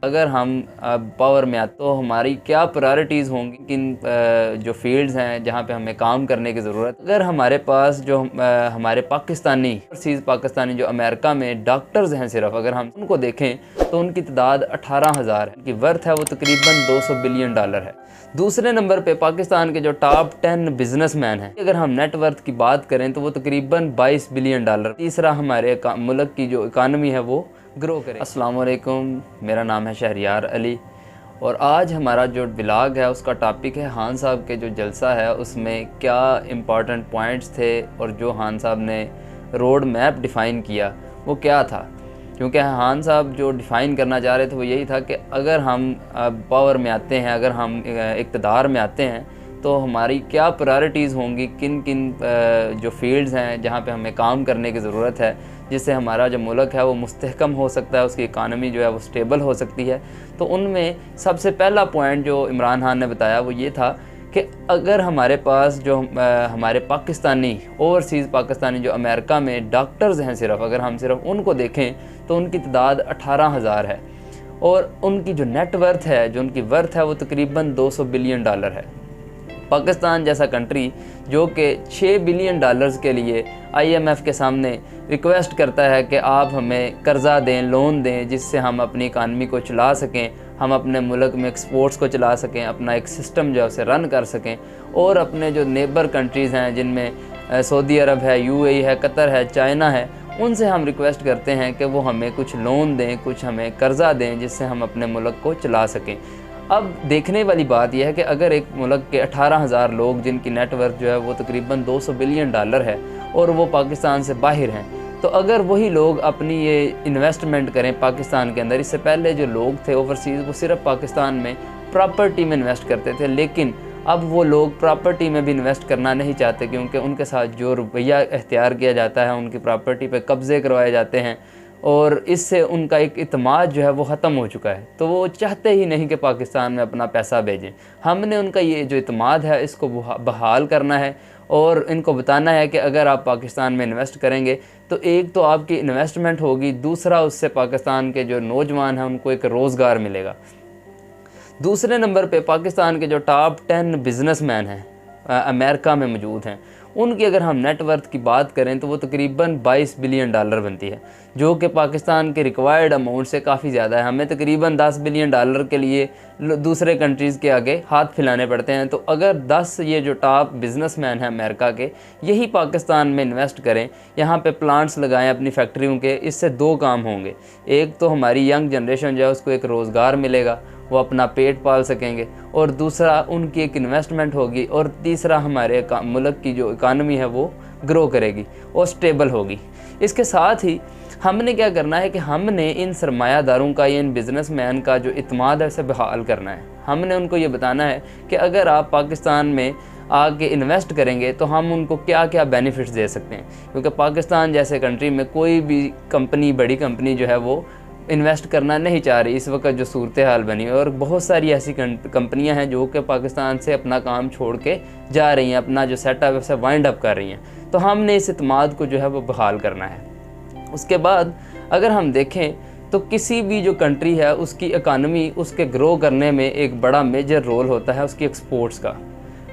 अगर हम पावर में आते तो हमारी क्या प्रायोरिटीज़ होंगी, किन जो फील्ड्स हैं जहाँ पे हमें काम करने की ज़रूरत। अगर हमारे पास जो हमारे पाकिस्तानी ओवरसीज़ पाकिस्तानी जो अमेरिका में डॉक्टर्स हैं, सिर्फ अगर हम उनको देखें तो उनकी तादाद 18,000 है। उनकी वर्थ है वो तकरीबन $200 बिलियन है। दूसरे नंबर पे पाकिस्तान के जो टॉप 10 बिजनेसमैन हैं, अगर हम नेटवर्थ की बात करें तो वो तकरीबन $22 बिलियन। तीसरा हमारे मुल्क की जो इकानमी है वो ग्रो करे। अस्सलाम वालेकुम, मेरा नाम है शहरियार अली और आज हमारा जो व्लॉग है उसका टॉपिक है खान साहब के जो जलसा है उसमें क्या इम्पॉर्टेंट पॉइंट्स थे और जो खान साहब ने रोड मैप डिफ़ाइन किया वो क्या था। क्योंकि खान साहब जो डिफ़ाइन करना चाह रहे थे वो यही था कि अगर हम पावर में आते हैं, अगर हम इक़्तिदार में आते हैं तो हमारी क्या प्रायोरिटीज़ होंगी, किन किन जो फील्ड्स हैं जहाँ पे हमें काम करने की ज़रूरत है, जिससे हमारा जो मुल्क है वो मुस्तहकम हो सकता है, उसकी इकानमी जो है वो स्टेबल हो सकती है। तो उनमें सबसे पहला पॉइंट जो इमरान खान ने बताया वो ये था कि अगर हमारे पास जो हमारे पाकिस्तानी ओवरसीज़ पाकिस्तानी जो अमेरिका में डॉक्टर्स हैं, सिर्फ अगर हम सिर्फ उनको देखें तो उनकी तादाद 18,000 है और उनकी जो नेटवर्थ है, जो उनकी वर्थ है वो तकरीबन $200 बिलियन है। पाकिस्तान जैसा कंट्री जो कि $6 बिलियन के लिए IMF के सामने रिक्वेस्ट करता है कि आप हमें कर्ज़ा दें, लोन दें, जिससे हम अपनी इकानमी को चला सकें, हम अपने मुल्क में एक्सपोर्ट्स को चला सकें, अपना एक सिस्टम जो है उसे रन कर सकें और अपने जो नेबर कंट्रीज़ हैं जिनमें सऊदी अरब है, UAE है, कतर है, चाइना है, उनसे हम रिक्वेस्ट करते हैं कि वो हमें कुछ लोन दें, कुछ हमें कर्ज़ा दें, जिससे हम अपने मुल्क को चला सकें। अब देखने वाली बात यह है कि अगर एक मुल्क के 18,000 लोग जिनकी नेटवर्थ जो है वो तकरीबन $200 बिलियन है और वो पाकिस्तान से बाहर हैं, तो अगर वही लोग अपनी ये इन्वेस्टमेंट करें पाकिस्तान के अंदर। इससे पहले जो लोग थे ओवरसीज़ वो सिर्फ पाकिस्तान में प्रॉपर्टी में इन्वेस्ट करते थे, लेकिन अब वो लोग प्रॉपर्टी में भी इन्वेस्ट करना नहीं चाहते क्योंकि उनके साथ जो रवैया इख्तियार किया जाता है, उनकी प्रॉपर्टी पे कब्ज़े करवाए जाते हैं और इससे उनका एक इत्मीद जो है वो ख़त्म हो चुका है। तो वो चाहते ही नहीं कि पाकिस्तान में अपना पैसा भेजें। हमने उनका ये जो इत्मीद है इसको बहाल करना है और इनको बताना है कि अगर आप पाकिस्तान में इन्वेस्ट करेंगे तो एक तो आपकी इन्वेस्टमेंट होगी, दूसरा उससे पाकिस्तान के जो नौजवान हैं उनको एक रोज़गार मिलेगा। दूसरे नंबर पे पाकिस्तान के जो टॉप 10 बिजनेसमैन हैं अमेरिका में मौजूद हैं, उनकी अगर हम नेटवर्थ की बात करें तो वो तकरीबन $22 बिलियन बनती है, जो कि पाकिस्तान के रिक्वायर्ड अमाउंट से काफ़ी ज़्यादा है। हमें तकरीबन $10 बिलियन के लिए दूसरे कंट्रीज़ के आगे हाथ फैलाने पड़ते हैं। तो अगर 10 ये जो टॉप बिजनेसमैन हैं अमेरिका के, यही पाकिस्तान में इन्वेस्ट करें, यहाँ पे प्लांट्स लगाएं अपनी फैक्ट्रियों के, इससे दो काम होंगे। एक तो हमारी यंग जनरेशन जो है उसको एक रोज़गार मिलेगा, वो अपना पेट पाल सकेंगे, और दूसरा उनकी एक इन्वेस्टमेंट होगी, और तीसरा हमारे मुल्क की जो इकानमी है वो ग्रो करेगी और स्टेबल होगी। इसके साथ ही हमने क्या करना है कि हमने इन सरमायादारों का, इन बिज़नेसमैन का जो इत्मीद है उसे बहाल करना है। हमने उनको ये बताना है कि अगर आप पाकिस्तान में आके इन्वेस्ट करेंगे तो हम उनको क्या क्या बेनिफिट्स दे सकते हैं, क्योंकि पाकिस्तान जैसे कंट्री में कोई भी कंपनी, बड़ी कंपनी जो है वो इन्वेस्ट करना नहीं चाह रही इस वक्त जो सूरत हाल बनी है, और बहुत सारी ऐसी कंपनियां हैं जो कि पाकिस्तान से अपना काम छोड़ के जा रही हैं, अपना जो सेटअप है उसे वाइंड अप कर रही हैं। तो हमने इस इत्मीद को जो है वो बहाल करना है। उसके बाद अगर हम देखें तो किसी भी जो कंट्री है उसकी इकानमी, उसके ग्रो करने में एक बड़ा मेजर रोल होता है उसकी एक्सपोर्ट्स का,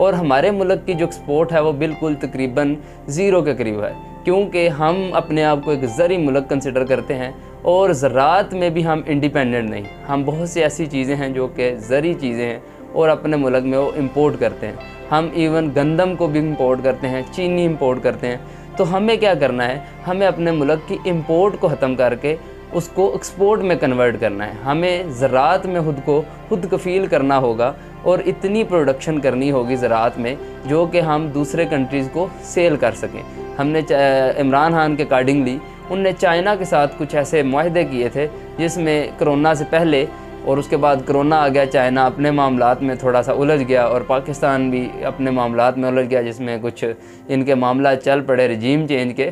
और हमारे मुल्क की जो एक्सपोर्ट है वो बिल्कुल तकरीबन ज़ीरो के करीब है, क्योंकि हम अपने आप को एक ज़री मुल्क कंसिडर करते हैं और ज़राअत में भी हम इंडिपेंडेंट नहीं। हम बहुत सी ऐसी चीज़ें हैं जो कि ज़री चीज़ें हैं और अपने मुल्क में वो इंपोर्ट करते हैं। हम इवन गंदम को भी इंपोर्ट करते हैं, चीनी इंपोर्ट करते हैं। तो हमें क्या करना है, हमें अपने मुल्क की इंपोर्ट को ख़त्म करके उसको एक्सपोर्ट में कन्वर्ट करना है। हमें ज़राअत में खुद कफ़ील करना होगा और इतनी प्रोडक्शन करनी होगी ज़राअत में जो कि हम दूसरे कंट्रीज़ को सेल कर सकें। हमने इमरान खान के अकॉर्डिंगली उनने चाइना के साथ कुछ ऐसे मुआहदे किए थे जिसमें कोरोना से पहले, और उसके बाद कोरोना आ गया, चाइना अपने मामलात में थोड़ा सा उलझ गया और पाकिस्तान भी अपने मामलात में उलझ गया, जिसमें कुछ इनके मामला चल पड़े रजीम चेंज के।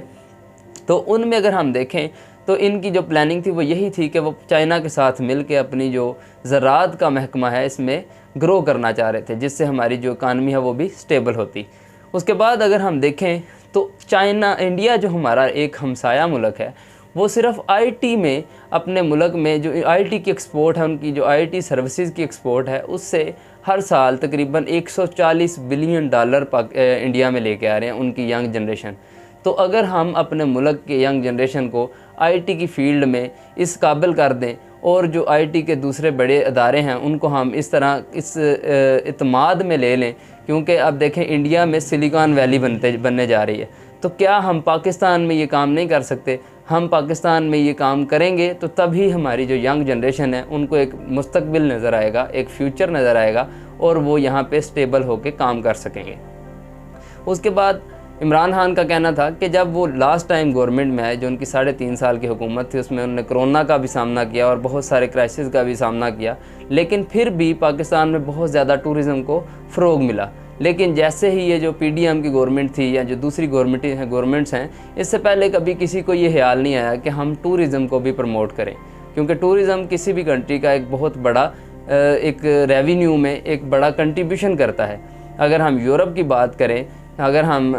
तो उनमें अगर हम देखें तो इनकी जो प्लानिंग थी वो यही थी कि वो चाइना के साथ मिल के अपनी जो ज़राअत का महकमा है इसमें ग्रो करना चाह रहे थे, जिससे हमारी जो इकानमी है वो भी स्टेबल होती। उसके बाद अगर हम देखें तो इंडिया जो हमारा एक हमसाया मुल्क है, वो सिर्फ आईटी में, अपने मुल्क में जो आईटी की एक्सपोर्ट है, उनकी जो आईटी सर्विसेज की एक्सपोर्ट है, उससे हर साल तकरीबन 140 बिलियन डॉलर इंडिया में लेके आ रहे हैं उनकी यंग जनरेशन। तो अगर हम अपने मुल्क के यंग जनरेशन को आईटी की फ़ील्ड में इस काबिल कर दें, और जो आईटी के दूसरे बड़े अदारे हैं उनको हम इस तरह इस इत्माद में ले लें, क्योंकि अब देखें इंडिया में सिलिकॉन वैली बनने जा रही है, तो क्या हम पाकिस्तान में ये काम नहीं कर सकते? हम पाकिस्तान में ये काम करेंगे तो तभी हमारी जो यंग जनरेशन है उनको एक मुस्तकबिल नज़र आएगा, एक फ्यूचर नज़र आएगा, और वो यहाँ पे स्टेबल होकर काम कर सकेंगे। उसके बाद इमरान खान का कहना था कि जब वो लास्ट टाइम गवर्नमेंट में आए, जो उनकी 3.5 साल की हुकूमत थी, उसमें उन्होंने कोरोना का भी सामना किया और बहुत सारे क्राइसिस का भी सामना किया, लेकिन फिर भी पाकिस्तान में बहुत ज़्यादा टूरिज़म को फ़रोग मिला। लेकिन जैसे ही ये जो पीडीएम की गवर्नमेंट थी या जो दूसरी गवर्नमेंट्स हैं, इससे पहले कभी किसी को ये ख्याल नहीं आया कि हम टूरिज़म को भी प्रमोट करें, क्योंकि टूरिज़म किसी भी कंट्री का एक बहुत बड़ा एक रेवेन्यू में एक बड़ा कंट्रीब्यूशन करता है। अगर हम यूरोप की बात करें, अगर हम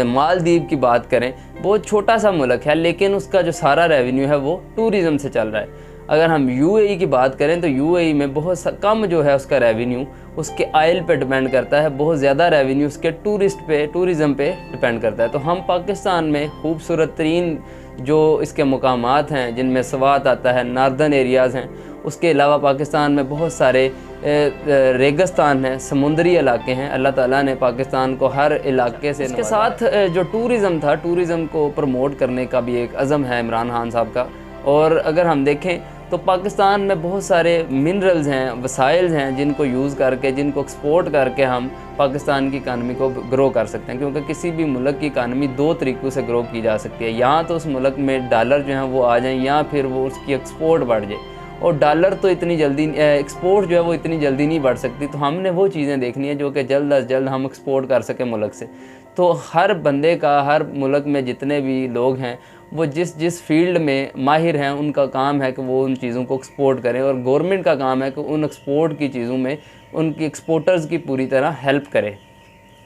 मालदीव की बात करें, बहुत छोटा सा मुल्क है, लेकिन उसका जो सारा रेवेन्यू है वो टूरिज़म से चल रहा है। अगर हम यूएई की बात करें तो यूएई में बहुत कम जो है उसका रेवेन्यू उसके ऑयल पे डिपेंड करता है, बहुत ज़्यादा रेवेन्यू उसके टूरिज़म पे डिपेंड करता है। तो हम पाकिस्तान में खूबसूरत तरीन जो इसके मकामात हैं, जिनमें स्वात आता है, नार्दर्न एरियाज़ हैं, उसके अलावा पाकिस्तान में बहुत सारे रेगिस्तान हैं, समुंदरी इलाके हैं। अल्लाह ताला ने पाकिस्तान को हर इलाके से, इसके साथ जो टूरिज़म था, टूरिज़म को प्रमोट करने का भी एक अज़म है इमरान खान साहब का। और अगर हम देखें तो पाकिस्तान में बहुत सारे मिनरल्स हैं, वसाइल्स हैं, जिनको यूज़ करके, जिनको एक्सपोर्ट करके हम पाकिस्तान की इकानमी को ग्रो कर सकते हैं, क्योंकि किसी भी मुल्क की इकानमी 2 तरीक़ों से ग्रो की जा सकती है। या तो उस मुल्क में डॉलर जो हैं वो आ जाएं, या फिर वो उसकी एक्सपोर्ट बढ़ जाए। और डॉलर तो इतनी जल्दी, एक्सपोर्ट जो है वो इतनी जल्दी नहीं बढ़ सकती। तो हमने वो चीज़ें देखनी है जो कि जल्द अज जल्द हम एक्सपोर्ट कर सकें मुल्क से। तो हर बंदे का, हर मुल्क में जितने भी लोग हैं, वो जिस फील्ड में माहिर हैं, उनका काम है कि वो उन चीज़ों को एक्सपोर्ट करें, और गवर्नमेंट का काम है कि उन एक्सपोर्ट की चीज़ों में उनकी एक्सपोर्टर्स की पूरी तरह हेल्प करे।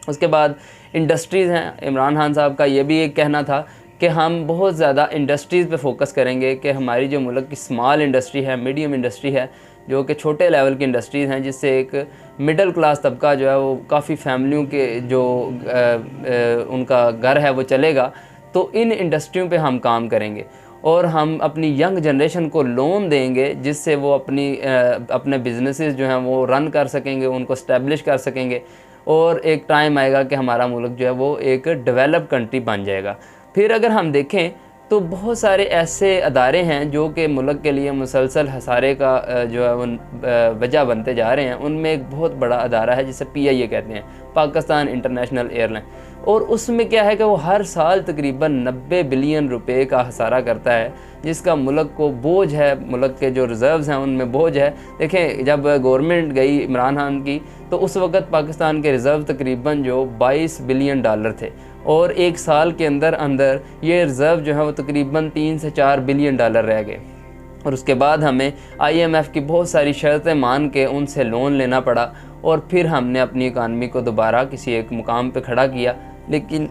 उसके बाद इंडस्ट्रीज़ हैं। इमरान खान साहब का ये भी एक कहना था कि हम बहुत ज़्यादा इंडस्ट्रीज़ पे फोकस करेंगे, कि हमारी जो मुल्क की स्मॉल इंडस्ट्री है, मीडियम इंडस्ट्री है, जो कि छोटे लेवल की इंडस्ट्रीज़ हैं, जिससे एक मिडिल क्लास तबका जो है वो काफ़ी फैमिलियों के जो उनका घर है वो चलेगा। तो इन इंडस्ट्रियों पे हम काम करेंगे, और हम अपनी यंग जनरेशन को लोन देंगे, जिससे वो अपने बिजनेसेस जो हैं वो रन कर सकेंगे, उनको स्टैब्लिश कर सकेंगे, और एक टाइम आएगा कि हमारा मुल्क जो है वो एक डेवलप कंट्री बन जाएगा। फिर अगर हम देखें तो बहुत सारे ऐसे अदारे हैं जो कि मुल्क के लिए मुसलसल हसारे का जो है वो वजह बनते जा रहे हैं। उनमें एक बहुत बड़ा अदारा है जिसे PIA कहते हैं, पाकिस्तान इंटरनेशनल एयरलाइन। और उसमें क्या है कि वो हर साल तकरीबन 90 बिलियन रुपए का हसारा करता है, जिसका मुल्क को बोझ है, मुल्क के जो रिज़र्व्स हैं उनमें बोझ है। देखें, जब गवर्नमेंट गई इमरान खान की, तो उस वक़्त पाकिस्तान के रिज़र्व तकरीबन जो 22 बिलियन डॉलर थे, और एक साल के अंदर ये रिज़र्व जो है वो तकरीबन 3 से 4 बिलियन डॉलर रह गए। और उसके बाद हमें IMF की बहुत सारी शर्तें मान के उनसे लोन लेना पड़ा, और फिर हमने अपनी इकानमी को दोबारा किसी एक मुकाम पे खड़ा किया। लेकिन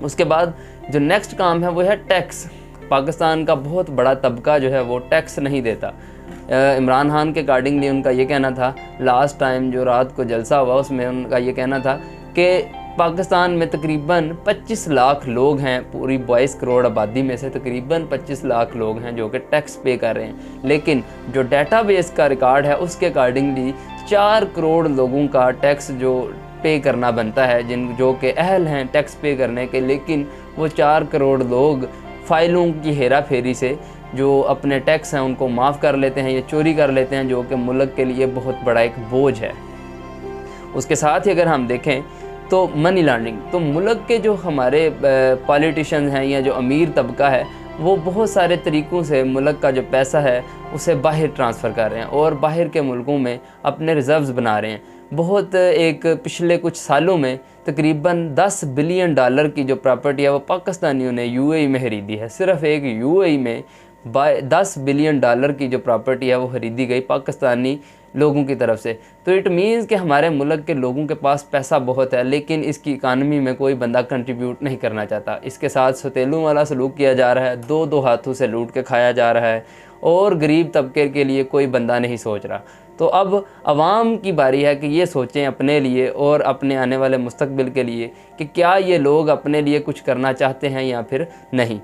उसके बाद जो नेक्स्ट काम है वो है टैक्स। पाकिस्तान का बहुत बड़ा तबका जो है वो टैक्स नहीं देता। इमरान खान के अकॉर्डिंगली उनका ये कहना था, लास्ट टाइम जो रात को जलसा हुआ उसमें उनका ये कहना था कि पाकिस्तान में तकरीबन 25 लाख लोग हैं, पूरी 22 करोड़ आबादी में से तकरीबन 25 लाख लोग हैं जो कि टैक्स पे कर रहे हैं। लेकिन जो डेटाबेस का रिकॉर्ड है उसके अकॉर्डिंगली 4 करोड़ लोगों का टैक्स जो पे करना बनता है, जो कि अहल हैं टैक्स पे करने के, लेकिन वो 4 करोड़ लोग फ़ाइलों की हेरा फेरी से जो अपने टैक्स हैं उनको माफ़ कर लेते हैं या चोरी कर लेते हैं, जो कि मुल्क के लिए बहुत बड़ा एक बोझ है। उसके साथ ही अगर हम देखें तो मनी लॉन्ड्रिंग, तो मुल्क के जो हमारे पॉलिटिशियंस हैं या जो अमीर तबका है, वो बहुत सारे तरीक़ों से मुल्क का जो पैसा है उसे बाहर ट्रांसफ़र कर रहे हैं और बाहर के मुल्कों में अपने रिज़र्व्स बना रहे हैं। बहुत एक पिछले कुछ सालों में तकरीबन 10 बिलियन डॉलर की जो प्रॉपर्टी है वो पाकिस्तानियों ने UAE में खरीदी है। सिर्फ़ एक UAE में $10 बिलियन की जो प्रॉपर्टी है वो ख़रीदी गई पाकिस्तानी लोगों की तरफ से। तो इट मीन्स कि हमारे मुल्क के लोगों के पास पैसा बहुत है, लेकिन इसकी इकानमी में कोई बंदा कंट्रीब्यूट नहीं करना चाहता। इसके साथ सतेलों वाला सलूक किया जा रहा है, दो दो हाथों से लूट के खाया जा रहा है, और गरीब तबके के लिए कोई बंदा नहीं सोच रहा। तो अब आवाम की बारी है कि ये सोचें अपने लिए और अपने आने वाले मुस्तकबिल के लिए कि क्या ये लोग अपने लिए कुछ करना चाहते हैं या फिर नहीं।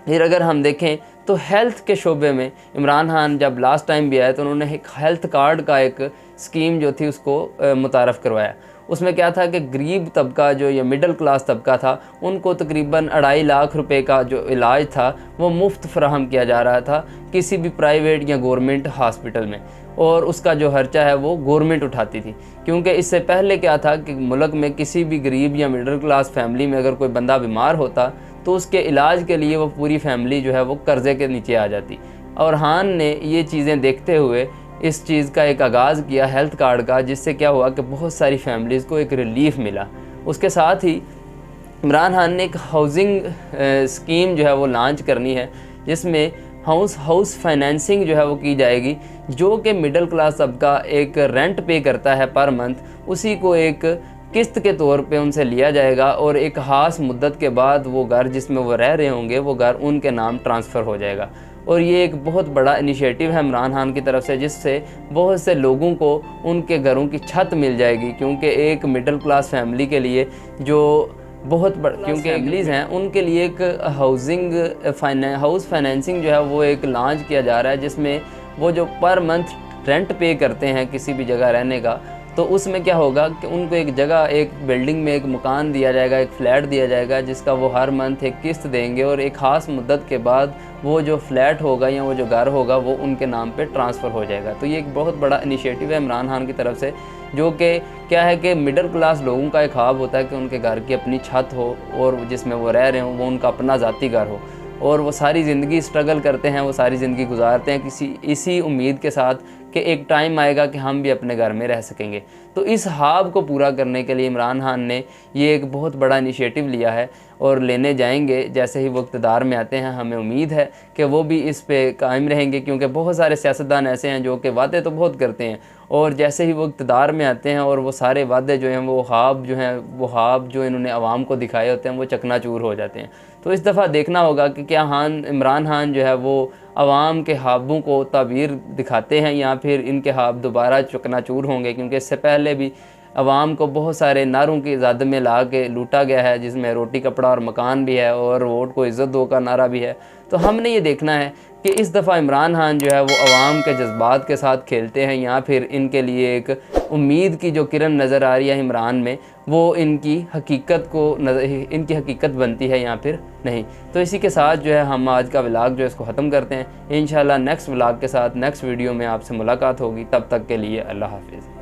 फिर अगर हम देखें तो हेल्थ के शोबे में इमरान खान जब लास्ट टाइम भी आए तो उन्होंने एक हेल्थ कार्ड का एक स्कीम जो थी उसको मुतारफ़ करवाया। उसमें क्या था कि गरीब तबका जो ये मिडिल क्लास तबका था उनको तकरीबन 2.5 लाख रुपए का जो इलाज था वो मुफ्त फराहम किया जा रहा था किसी भी प्राइवेट या गवर्नमेंट हॉस्पिटल में, और उसका जो खर्चा है वो गवर्नमेंट उठाती थी। क्योंकि इससे पहले क्या था कि मुल्क में किसी भी गरीब या मिडिल क्लास फैमिली में अगर कोई बंदा बीमार होता तो उसके इलाज के लिए वो पूरी फैमिली जो है वो कर्ज़े के नीचे आ जाती। और खान ने ये चीज़ें देखते हुए इस चीज़ का एक आगाज़ किया हेल्थ कार्ड का, जिससे क्या हुआ कि बहुत सारी फैमिलीज़ को एक रिलीफ़ मिला। उसके साथ ही इमरान खान ने एक हाउसिंग स्कीम जो है वो लॉन्च करनी है, जिसमें हाउस फाइनेंसिंग जो है वो की जाएगी। जो कि मिडिल क्लास तबका एक रेंट पे करता है पर मंथ, उसी को एक किस्त के तौर पे उनसे लिया जाएगा और एक ख़ास मुद्दत के बाद वो घर जिसमें वो रह रहे होंगे वो घर उनके नाम ट्रांसफ़र हो जाएगा। और ये एक बहुत बड़ा इनिशिएटिव है इमरान खान की तरफ से, जिससे बहुत से लोगों को उनके घरों की छत मिल जाएगी। क्योंकि एक मिडिल क्लास फैमिली के लिए जो बहुत क्योंकि फैमिलीज़ हैं उनके लिए एक हाउस फाइनेंसिंग जो है वो एक लॉन्च किया जा रहा है, जिसमें वो जो पर मंथ रेंट पे करते हैं किसी भी जगह रहने का, तो उसमें क्या होगा कि उनको एक जगह एक बिल्डिंग में एक मकान दिया जाएगा, एक फ़्लैट दिया जाएगा, जिसका वो हर मंथ एक किस्त देंगे और एक ख़ास मुद्दत के बाद वो जो फ्लैट होगा या वो जो घर होगा वो उनके नाम पे ट्रांसफ़र हो जाएगा। तो ये एक बहुत बड़ा इनिशिएटिव है इमरान खान की तरफ से, जो कि क्या है कि मिडिल क्लास लोगों का एक ख्वाब होता है कि उनके घर की अपनी छत हो और जिसमें वो रह रहे हों वो उनका अपना ज़ाती घर हो, और वो सारी ज़िंदगी स्ट्रगल करते हैं, वो सारी ज़िंदगी गुजारते हैं इसी उम्मीद के साथ कि एक टाइम आएगा कि हम भी अपने घर में रह सकेंगे। तो इस ख्वाब को पूरा करने के लिए इमरान खान ने ये एक बहुत बड़ा इनिशिएटिव लिया है और लेने जाएंगे जैसे ही वो इक़्तिदार में आते हैं। हमें उम्मीद है कि वो भी इस पे कायम रहेंगे, क्योंकि बहुत सारे सियासतदान ऐसे हैं जो कि वादे तो बहुत करते हैं और जैसे ही वो इक़्तिदार में आते हैं और वो सारे वादे जो हैं वो ख्वाब जो इन्होंने आवाम को दिखाए होते हैं वो चकनाचूर हो जाते हैं। तो इस दफ़ा देखना होगा कि क्या इमरान खान जो है वो आवाम के ख्वाबों को ताबीर दिखाते हैं या फिर इनके ख्वाब दोबारा चकनाचूर होंगे। क्योंकि इससे पहले भी आवाम को बहुत सारे नारों की ज़द में ला के लूटा गया है, जिसमें रोटी कपड़ा और मकान भी है और वोट को इज़्ज़त दो का नारा भी है। तो हमने ये देखना है कि इस दफ़ा इमरान खान जो है वो आवाम के जज्बात के साथ खेलते हैं या फिर इनके लिए एक उम्मीद की जो किरण नज़र आ रही है इमरान में वो इनकी हकीकत बनती है या फिर नहीं। तो इसी के साथ जो है हम आज का व्लॉग जो इसको ख़त्म करते हैं। इंशाल्लाह नेक्स्ट व्लॉग के साथ नेक्स्ट वीडियो में आपसे मुलाकात होगी। तब तक के लिए अल्लाह हाफिज़।